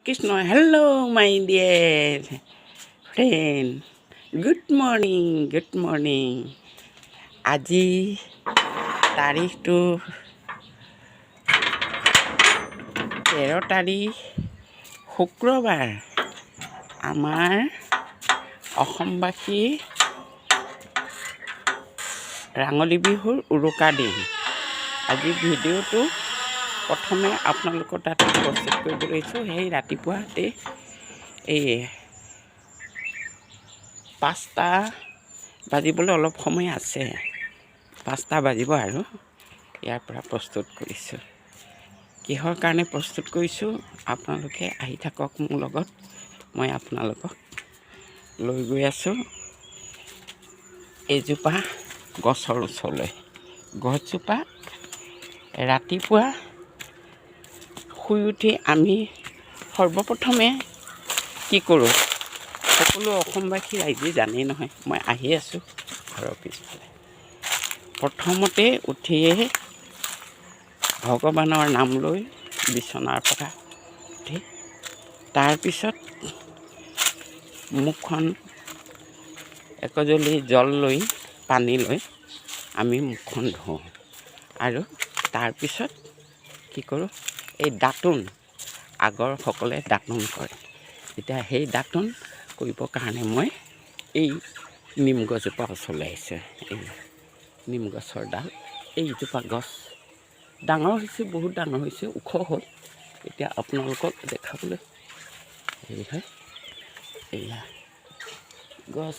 Krishna hello' মাই dear friend good morning আজি তাৰিখটো 13 তাৰিখ শুক্ৰবাৰ। আমাৰ অসমবাসী ৰাঙলী বিহুৰ উৰুকা দিন। আজি ভিডিঅ'টো প্ৰথমে আপোনালোকৰ তাত প্ৰস্তুত কৰিব লৈছোঁ। সেই ৰাতিপুৱাতে এই 5টা বাজিবলৈ অলপ সময় আছে, 5টা বাজিব আৰু ইয়াৰ পৰা প্ৰস্তুত কৰিছোঁ। কিহৰ কাৰণে প্ৰস্তুত কৰিছোঁ আপোনালোকে আহি থাকক মোৰ লগত। মই আপোনালোকক লৈ গৈ আছোঁ এজোপা গছৰ ওচৰলৈ। গছজোপা ৰাতিপুৱা শুই উঠি আমি সৰ্বপ্ৰথমে কি কৰোঁ, সকলো অসমবাসী ৰাইজে জানেই নহয়। মই আহি আছোঁ ঘৰৰ পিছফালে। প্ৰথমতে উঠিয়ে ভগৱানৰ নাম লৈ বিচনাৰ পৰা উঠি তাৰপিছত মুখখন একজলি জল লৈ পানী লৈ আমি মুখখন ধুওঁ আৰু তাৰপিছত কি কৰোঁ, এই দাঁতোন আগৰ সকলে দাঁতোন কৰে। এতিয়া সেই দাঁতোন কৰিবৰ কাৰণে মই এই নিম গছজোপা ওচৰলৈ আহিছোঁ। এই নিম গছৰ ডাল, এইজোপা গছ ডাঙৰ হৈছে, বহুত ডাঙৰ হৈছে, ওখ হ'ল। এতিয়া আপোনালোকক দেখাবলৈ হেৰি হয়, এয়া গছ